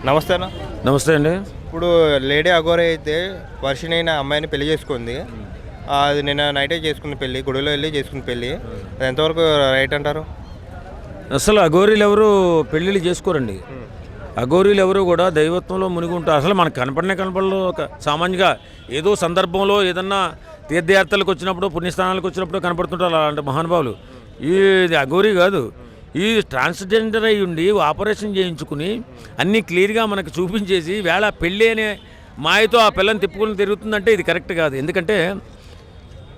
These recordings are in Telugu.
నమస్తే అన్న. నమస్తే అండి. ఇప్పుడు లేడీ అఘోరి అయితే వర్షిణి అయిన అమ్మాయిని పెళ్లి చేసుకుంది. అది నిన్న నైటే చేసుకున్న పెళ్ళి, గుడిలో వెళ్ళి చేసుకున్న పెళ్ళి. అది ఎంతవరకు రైట్ అంటారు? అసలు అఘోరీలు ఎవరు పెళ్ళిళ్ళు చేసుకోరండి. అఘోరీలు ఎవరు కూడా దైవత్వంలో మునిగి ఉంటారు. అసలు మనకు కనపడలో ఒక సామాన్యంగా ఏదో సందర్భంలో ఏదన్నా తీర్థయాత్రలకు వచ్చినప్పుడు, పుణ్యస్థానాలకు వచ్చినప్పుడు కనపడుతుంటారు అలాంటి మహానుభావులు. ఇది అఘోరీ కాదు. ఈ ట్రాన్స్జెండర్ అయి ఉండి ఆపరేషన్ చేయించుకుని అన్నీ క్లియర్గా మనకు చూపించేసి వేళ పెళ్ళి అనే మాయతో ఆ పిల్లని తిప్పుకుని తిరుగుతుందంటే ఇది కరెక్ట్ కాదు. ఎందుకంటే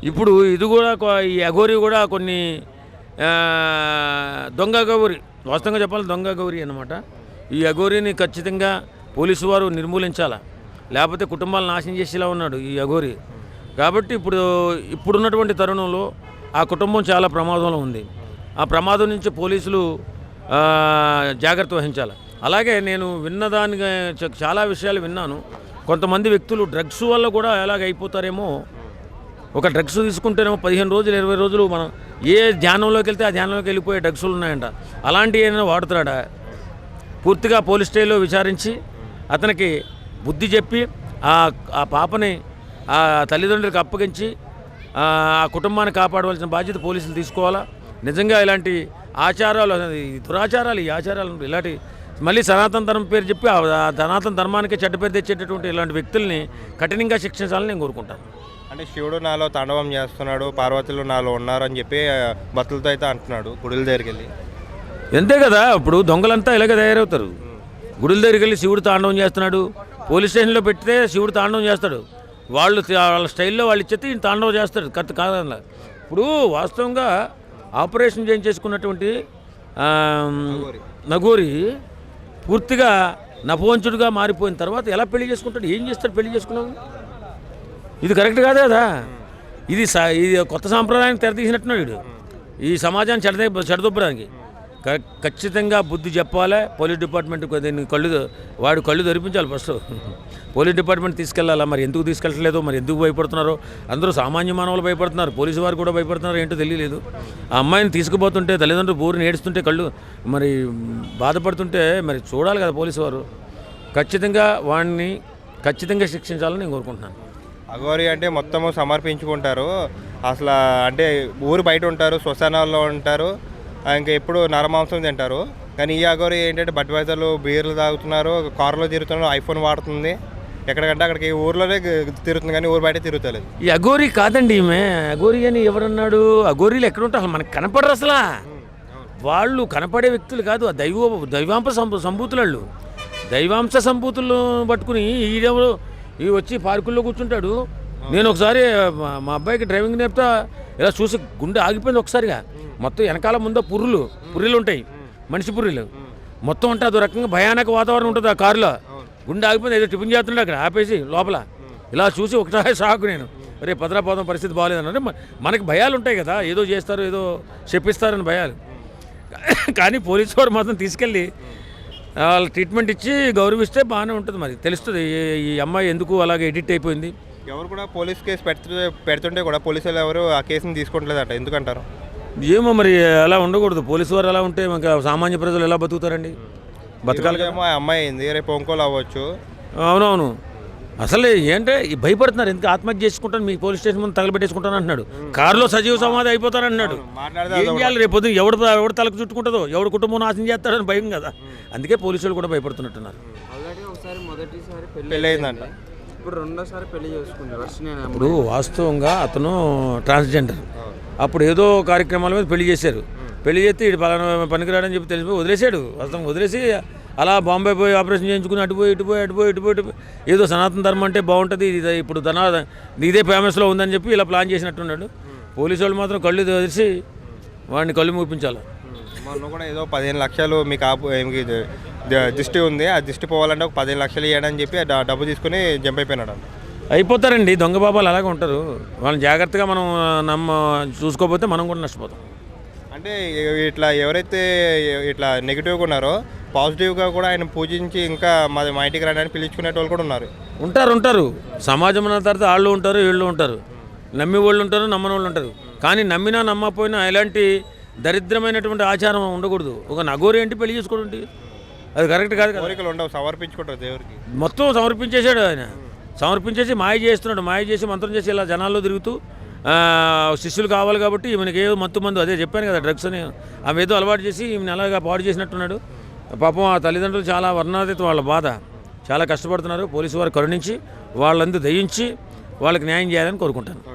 ఇప్పుడు ఇది కూడా ఈ అఘోరీ కూడా కొన్ని దొంగ గౌరి, వాస్తవంగా చెప్పాలి దొంగ గౌరి అన్నమాట. ఈ అఘోరీని ఖచ్చితంగా పోలీసు వారు నిర్మూలించాలా, లేకపోతే కుటుంబాలను నాశనం చేసేలా ఉన్నాడు ఈ అఘోరీ. కాబట్టి ఇప్పుడున్నటువంటి తరుణంలో ఆ కుటుంబం చాలా ప్రమాదంలో ఉంది. ఆ ప్రమాదం నుంచి పోలీసులు జాగ్రత్త వహించాలి. అలాగే నేను విన్నదానిగా చాలా విషయాలు విన్నాను. కొంతమంది వ్యక్తులు డ్రగ్స్ వల్ల కూడా ఎలాగ అయిపోతారేమో. ఒక డ్రగ్స్ తీసుకుంటేనేమో 15 రోజులు 20 రోజులు మనం ఏ ధ్యానంలోకి వెళ్తే ఆ ధ్యానంలోకి వెళ్ళిపోయే డ్రగ్స్లు ఉన్నాయంట. అలాంటివి ఏమైనా వాడుతున్నాడా? పూర్తిగా పోలీస్ స్టేషన్లో విచారించి అతనికి బుద్ధి చెప్పి ఆ పాపని ఆ తల్లిదండ్రులకు అప్పగించి ఆ కుటుంబాన్ని కాపాడవలసిన బాధ్యత పోలీసులు తీసుకోవాలా. నిజంగా ఇలాంటి ఆచారాలు, దురాచారాలు, ఈ ఆచారాలు ఇలాంటి మళ్ళీ సనాతన ధర్మం పేరు చెప్పి ఆ సనాతన ధర్మానికి చెడ్డ పేరు తెచ్చేటటువంటి ఇలాంటి వ్యక్తుల్ని కఠినంగా శిక్షించాలని నేను కోరుకుంటాను. అంటే శివుడు నాలో తాండవం చేస్తున్నాడు, పార్వతులు నాలో ఉన్నారు అని చెప్పి భక్తులతో అయితే అంటున్నాడు గుడుల దగ్గరికి వెళ్ళి. అంతే కదా, ఇప్పుడు దొంగలంతా ఇలాగే తయారవుతారు. గుడుల దగ్గరికి వెళ్ళి శివుడు తాండవం చేస్తున్నాడు, పోలీస్ స్టేషన్లో పెడితే శివుడు తాండవం చేస్తాడు. వాళ్ళ స్టైల్లో వాళ్ళు ఇచ్చేస్తే ఈయన తాండవం చేస్తాడు. కరెక్ట్ కాదన్న. ఇప్పుడు వాస్తవంగా ఆపరేషన్ చేయించేసుకున్నటువంటి నగోరి పూర్తిగా నపవంచుడిగా మారిపోయిన తర్వాత ఎలా పెళ్లి చేసుకుంటాడు? ఏం చేస్తాడు పెళ్లి చేసుకున్నావు? ఇది కరెక్ట్ కాదు కదా. ఇది కొత్త సాంప్రదాయాన్ని తెరతీసినట్టున్నాడు వీడు. ఈ సమాజాన్ని చెడదొబ్బడానికి ఖచ్చితంగా బుద్ధి చెప్పాలి. పోలీస్ డిపార్ట్మెంట్కి దీన్ని వాడు కళ్ళు తెరిపించాలి ఫస్ట్. పోలీస్ డిపార్ట్మెంట్ తీసుకెళ్లాలా. మరి ఎందుకు తీసుకెళ్ళట్లేదో, మరి ఎందుకు భయపడుతున్నారో. అందరూ సామాన్య మానవులు భయపడుతున్నారు, పోలీసు వారు కూడా భయపడుతున్నారు. ఏంటో తెలియలేదు. ఆ అమ్మాయిని తీసుకుపోతుంటే తల్లిదండ్రులు బోరుని ఏడుస్తుంటే కళ్ళు మరి బాధపడుతుంటే మరి చూడాలి కదా పోలీసు వారు. ఖచ్చితంగా వాడిని శిక్షించాలని నేను కోరుకుంటున్నాను. అఘోరి అంటే మొత్తము సమర్పించుకుంటారు. అసలు అంటే ఊరు బయట ఉంటారు, శ్మశానాల్లో ఉంటారు, ఇంకా ఎప్పుడు నరమాంసం తింటారు. కానీ ఈ అఘోరి ఏంటంటే బడ్వైజర్లు, బీర్లు తాగుతున్నారు, కారులో తిరుగుతున్నారు, ఐఫోన్ వాడుతుంది, ఎక్కడికంటే అక్కడికి ఊర్లోనే తిరుగుతుంది కానీ ఊరు బయట తిరుగుతలేదు. ఈ అఘోరి కాదండి ఈమె. అఘోరి అని ఎవరన్నాడు? అఘోరీలు ఎక్కడ ఉంటారు? అసలు మనకు కనపడరు. అసలు వాళ్ళు కనపడే వ్యక్తులు కాదు. ఆ దైవాంశ సంభూతులు వాళ్ళు. దైవాంశ సంభూతులు పట్టుకుని ఈడెవరు వచ్చి పార్కుల్లో కూర్చుంటాడు. నేను ఒకసారి మా అబ్బాయికి డ్రైవింగ్ నేర్పుతా ఇలా చూసి గుండె ఆగిపోయింది ఒకసారిగా. మొత్తం వెనకాల ముందు పుర్రెలు ఉంటాయి, మనిషి పుర్రెలు మొత్తం ఉంటాయి. అదో రకంగా భయానక వాతావరణం ఉంటుంది ఆ కారులో. గుండె ఆగిపోయింది. ఏదో టిఫిన్ చేస్తుండే అక్కడ ఆపేసి లోపల ఇలా చూసి ఒకసారి షాకు. నేను రే భద్రాపాదం పరిస్థితి బాగాలేదన్నట్టు. మనకి భయాలు ఉంటాయి కదా, ఏదో చేస్తారు, ఏదో చెప్పిస్తారని భయాలు. కానీ పోలీసు వారు మాత్రం తీసుకెళ్ళి వాళ్ళ ట్రీట్మెంట్ ఇచ్చి గౌరవిస్తే బాగానే ఉంటుంది. మరి తెలుస్తుంది ఈ అమ్మాయి ఎందుకు అలాగే ఎడిక్ట్ అయిపోయింది. ఎవరు కూడా పోలీస్ కేసు పెడుతుంటే కూడా పోలీసులు ఎవరు ఆ కేసుని తీసుకుంటలేదట. ఎందుకంటారు? ఏమో మరి అలా ఉండకూడదు. పోలీసు వారు అలా ఉంటే ఇంకా సామాన్య ప్రజలు ఎలా బతుకుతారండి? బతకాలి. ఏమో అమ్మాయి అయింది, రేపు ఇంకోలు అవ్వచ్చు. అవునవును. అసలు ఏంటంటే భయపడుతున్నారు. ఎందుకు ఆత్మహత్య చేసుకుంటాను, మీ పోలీస్ స్టేషన్ ముందు తగలబెట్టేసుకుంటాను అంటున్నాడు. కారులో సజీవ సమాధి అయిపోతానంటున్నాడు. ఏం చేయాలి? రేపు పొద్దున ఎవడు తలకు చుట్టుకుంటుందో, ఎవడు కుటుంబం నాశనం చేస్తాడని భయం కదా. అందుకే పోలీసులు కూడా భయపడుతున్నట్టున్నారు. పెళ్ళి అయిందంట, ఇప్పుడు రెండోసారి పెళ్లి చేసుకుంది. ఇప్పుడు వాస్తవంగా అతను ట్రాన్స్జెండర్. అప్పుడు ఏదో కార్యక్రమాల మీద పెళ్లి చేశారు. పెళ్లి చేస్తే ఇటు పలానా పనికిరాడని చెప్పి తెలిసిపోయి వదిలేశాడు. వాస్తవం వదిలేసి అలా బాంబే పోయి ఆపరేషన్ చేయించుకుని అటుపోయి ఏదో సనాతన ధర్మం అంటే బాగుంటుంది, ఇది ఇప్పుడు ఇదే ఫేమస్లో ఉందని చెప్పి ఇలా ప్లాన్ చేసినట్టున్నాడు. పోలీసు వాళ్ళు మాత్రం కళ్ళు తెరిచి వాడిని కళ్ళు మూపించాలి. మొన్న కూడా ఏదో 15 లక్షలు మీకు దిష్టి ఉంది, ఆ దిష్టి పోవాలంటే ఒక 15 లక్షలు ఇవ్వడని చెప్పి డబ్బు తీసుకుని జంప్ అయిపోయినాడు. అయిపోతారండి దొంగ బాబాలు, అలాగే ఉంటారు. వాళ్ళని జాగ్రత్తగా మనం చూసుకోకపోతే మనం కూడా నష్టపోతాం. అంటే ఇట్లా ఎవరైతే ఇట్లా నెగిటివ్గా ఉన్నారో పాజిటివ్గా కూడా ఆయన పూజించి ఇంకా మా ఇంటికి రండి అని పిలుచుకునే వాళ్ళు కూడా ఉన్నారు. ఉంటారు. సమాజం అన్న తర్వాత వాళ్ళు ఉంటారు, వీళ్ళు ఉంటారు. నమ్మి వాళ్ళు ఉంటారు, నమ్మని వాళ్ళు ఉంటారు. కానీ నమ్మినా నమ్మకపోయినా ఎలాంటి దరిద్రమైనటువంటి ఆచారం ఉండకూడదు. ఒక నగోరి ఏంటి పెళ్లి చేసుకోవడం అది కరెక్ట్ కాదు కదా. కోరికలు ఉండవు, సమర్పించుకుంటారు దేవుడికి. మొత్తం సమర్పించేశాడు ఆయన. సమర్పించేసి మాయ చేస్తున్నాడు, మాయ చేసి మంత్రం చేసి ఇలా జనాల్లో తిరుగుతూ శిష్యులు కావాలి కాబట్టి ఈమెనకి ఏదో మందు అదే చెప్పాను కదా, డ్రగ్స్ అని ఆమె ఏదో అలవాటు చేసి ఈమెను అలాగా పాడు చేసినట్టున్నాడు. పాపం ఆ తల్లిదండ్రులు చాలా వర్ణాతీతం, వాళ్ళ బాధ, చాలా కష్టపడుతున్నారు. పోలీసు వారు కరుణించి వాళ్ళందరూ దయించి వాళ్ళకి న్యాయం చేయాలని కోరుకుంటాను.